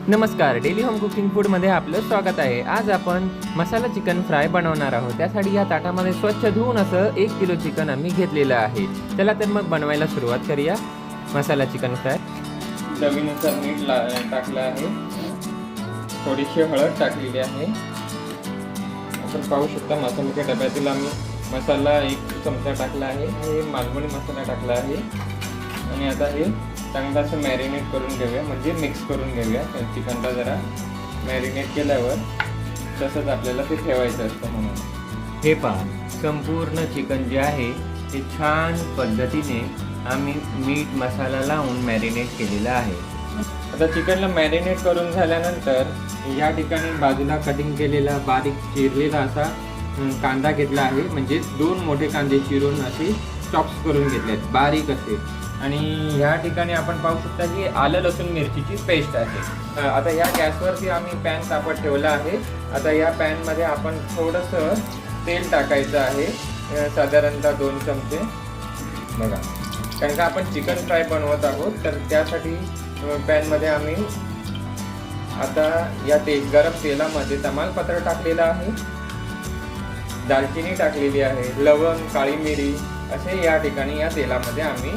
नमस्कार, daily home cooking फूडमध्ये आपलं स्वागत आहे। आज आपण मसाला चिकन फ्राय बनवणार आहोत। त्यासाठी या ताटामध्ये स्वच्छ धुवून असं 1 किलो चिकन आम्ही घेतलेलं आहे। चला तर मग बनवायला सुरुवात करूया। मसाला चिकन फ्राय चवीनुसार मीठ टाकलं आहे, थोडीशी हळद टाकलेली आहे। आपण पाहू शकता मसाल्याच्या डब्यातील आम्ही मसाला 1 चमचा टाकला आहे। हे मालवणी मसाला टाकला आहे आणि आता हे चांगलं असं मॅरिनेट करून घेऊया, म्हणजे मिक्स करून घेऊया। चिकनला जरा मॅरिनेट केल्यावर तसंच आपल्याला ते ठेवायचं असतं म्हणून। हे पहा, संपूर्ण चिकन जे आहे ते छान पद्धतीने आम्ही मीठ मसाला लावून मॅरिनेट केलेलं आहे। आता चिकनला मॅरिनेट करून झाल्यानंतर या ठिकाणी बाजूला कटिंग केलेला बारीक चिरलेला असा कांदा घेतला आहे, म्हणजे 2 मोठे कांदे चिरून असे चॉप्स करून घेतलेत बारीक असे। आणि ह्या ठिकाणी आपण पाहू शकता की आलं लसूण मिरचीची पेस्ट आहे। आता या गॅसवरती आम्ही पॅन तापत ठेवला आहे। आता या पॅनमध्ये आपण थोडंसं तेल टाकायचं आहे, साधारणतः 2 चमचे बघा, कारण का आपण चिकन फ्राय बनवत आहोत। तर त्यासाठी पॅनमध्ये आम्ही आता या गरम तेलामध्ये तमालपत्र टाकलेलं आहे, दालचिनी टाकलेली आहे, लवंग, काळी मिरी असे या ठिकाणी या तेलामध्ये आम्ही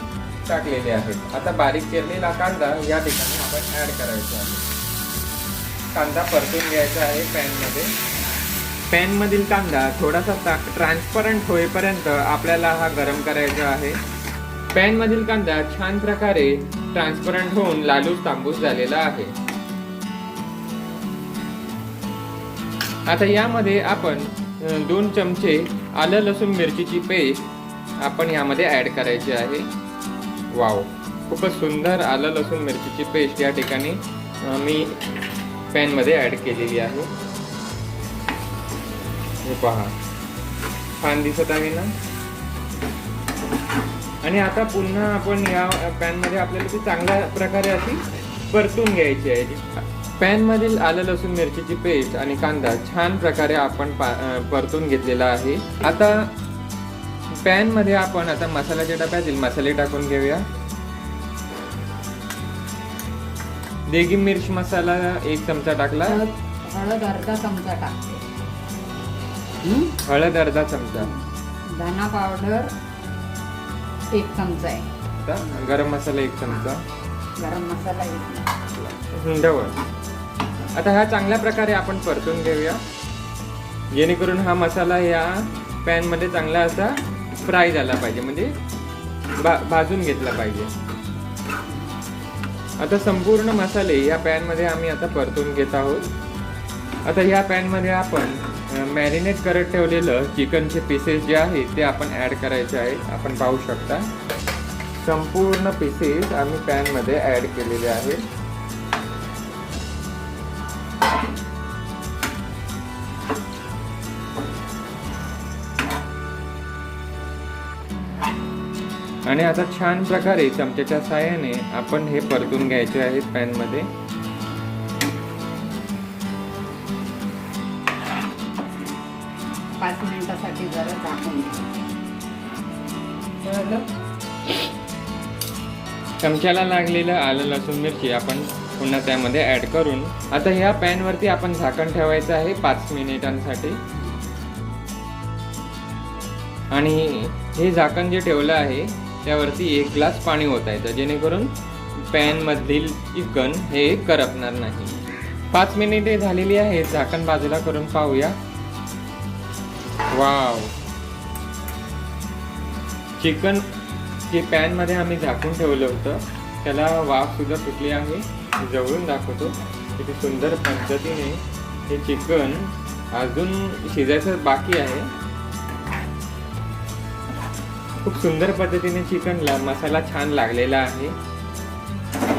टाकलेले आहेत। आता बारीक चिरलेला कांदा या ठिकाणी आपण ॲड करायचा आहे। कांदा परतून घ्यायचा आहे पॅनमध्ये। पॅनमधील कांदा थोडासा ट्रान्सपरंट होईपर्यंत आपल्याला हा गरम करायचा आहे। पॅनमधील कांदा छान प्रकारे ट्रान्सपरंट होऊन लालूच तांबूस झालेला आहे। आता यामध्ये आपण 2 चमचे आलं लसूण मिरचीची पेस्ट आपण यामध्ये ॲड करायची आहे। वाव, खूपच सुंदर आलं लसूण मिरचीची पेस्ट या ठिकाणी मी पॅनमध्ये ॲड केलेली आहे। हे पहा, छान दिसत आहे ना। आणि आता पुन्हा आपण या पॅनमध्ये आपल्याला ती चांगल्या प्रकारे अशी परतून घ्यायची आहे। पॅनमधील आलं लसूण मिरचीची पेस्ट आणि कांदा छान प्रकारे आपण परतून घेतलेला आहे। आता पॅनमध्ये आपण आता मसाल्याच्या डब्यातील मसाले टाकून घेऊया। देगी मिर्च मसाला 1 चमचा टाकला, हळद अर्धा चमचा टाकते, हळद अर्धा चमचा, धना पावडर 1 चमचा आहे, गरम मसाला 1 चमचा, गरम मसाला 1 डबल। आता हा चांगल्या प्रकारे आपण परतून घेऊया, जेणेकरून हा मसाला या पॅनमध्ये चांगला असा फ्राय झाला पाहिजे, म्हणजे भाजून घेतला पाहिजे। आता संपूर्ण मसाले या पॅनमध्ये आम्ही आता परतून घेत आहोत। आता या पॅनमध्ये आपण मॅरिनेट करत ठेवलेलं चिकनचे पीसेस जे आहेत ते आपण ॲड करायचे आहेत। आपण पाहू शकता संपूर्ण पीसेस आम्ही पॅनमध्ये ॲड केलेले आहेत। आणि आता छान प्रकारे चमच्याच्या साहाय्याने आपण हे परतून घ्यायचे आहेत पॅनमध्ये। पाच मिनिटासाठी जरा झाकून चमच्याला लागलेलं आलं लसूण मिरची आपण पुन्हा त्यामध्ये ॲड करून आता ह्या पॅनवरती आपण झाकण ठेवायचं आहे 5 मिनिटांसाठी। आणि हे झाकण जे ठेवलं आहे त्यावरती 1 ग्लास पाणी ओतायचं, जेणेकरून पॅनमधील चिकन हे करपणार नाही। 5 मिनिटे झालेली आहेत, झाकण बाजूला करून पाहूया। वाव, चिकन जे पॅनमध्ये आम्ही झाकून ठेवलं होतं त्याला वाफ सुद्धा सुटली आहे। जवळून दाखवतो किती सुंदर पद्धतीने हे चिकन अजून शिजायचं बाकी आहे। खूप सुंदर पद्धतीने चिकनला मसाला छान लागलेला आहे।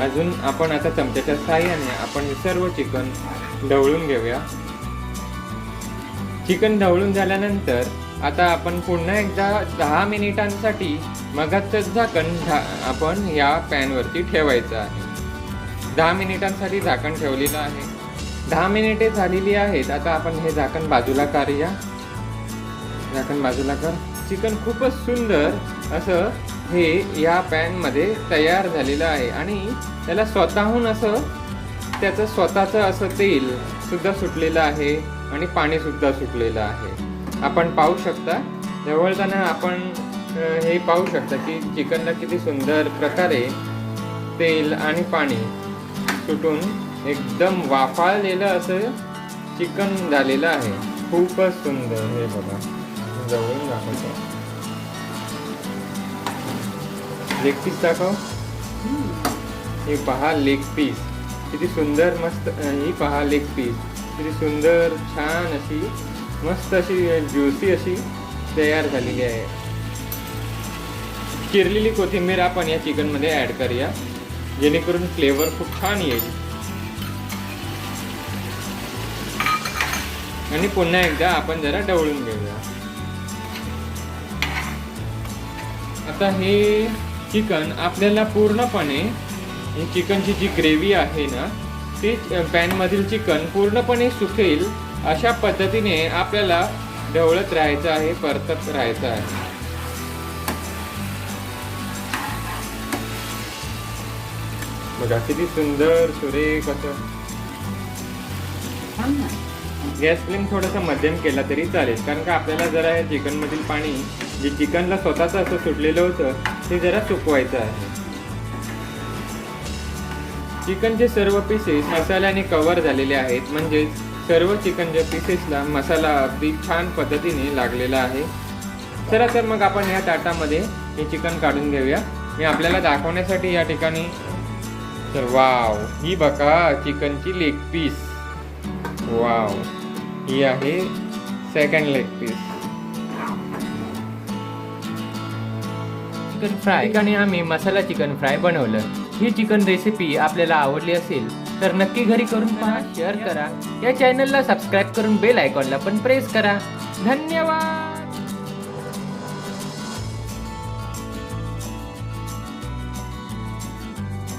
अजून आपण आता चमच्याच्या साहाय्याने आपण हे सर्व चिकन ढवळून घेऊया। चिकन ढवळून झाल्यानंतर आता आपण पुन्हा एकदा 10 मिनिटांसाठी मगाचंच झाकण आपण या पॅनवरती ठेवायचं आहे। 10 मिनिटांसाठी झाकण ठेवलेलं आहे। 10 मिनिटे झालेली आहेत। आता आपण हे झाकण बाजूला करूया, झाकण बाजूला कर। चिकन खूपच सुंदर असं हे या पॅनमध्ये तयार झालेलं आहे आणि त्याला स्वतःहून असं त्याचं स्वतःचं असं तेल सुद्धा सुटलेलं आहे आणि पाणी सुद्धा सुटलेलं आहे. आपण पाहू शकता, जवळताना आपण हे पाहू शकता की चिकनला किती सुंदर प्रकारे तेल आणि पाणी सुटून एकदम वाफाळलेलं असं चिकन झालेलं आहे. खूपच सुंदर. हे बघा, जवळून दाखवतो. लेग पीस दाखव. हे पहा लेग पीस किती सुंदर मस्त. ही पहा लेग पीस किती सुंदर, छान अशी मस्त अशी ज्युसी अशी तयार झालेली आहे. चिरलेली कोथिंबीर आपण या चिकनमध्ये ॲड करूया, जेणेकरून फ्लेवर खूप छान येईल. आणि पुन्हा एकदा आपण जरा ढवळून घेऊया. आता हे चिकन आपल्याला पूर्णपणे, ही चिकनची जी ग्रेव्ही आहे ना, ती पॅनमधील चिकन पूर्णपणे सुकेल अशा पद्धतीने आपल्याला ढवळत राहायचं आहे, परतत राहायचं आहे. बघा किती सुंदर सुरेख असं. गॅस फ्लेम थोडासा मध्यम केला तरी चालेल, कारण का आपल्याला जरा या चिकनमधील पाणी जे चिकनला स्वतःचं असं सुटलेलं होतं ते जरा सुकवायचं आहे. चिकनचे सर्व पीसेस मसाल्याने कव्हर झालेले आहेत, म्हणजेच सर्व चिकनच्या पीसेसला मसाला अगदी छान पद्धतीने लागलेला आहे. चला तर मग आपण या ताटामध्ये हे चिकन काढून घेऊया. मी आपल्याला दाखवण्यासाठी या ठिकाणी, तर वाव, ही बघा चिकनची लेग पीस. वाव, ही आहे second leg piece. Chicken fry ठिकाणी आम्ही मसाला चिकन फ्राय बनवलं. ही चिकन रेसिपी आपल्याला आवडली असेल तर नक्की घरी करून पहा, शेअर करा. या चॅनलला सबस्क्राईब करून बेल आयकॉनला पण प्रेस करा. धन्यवाद.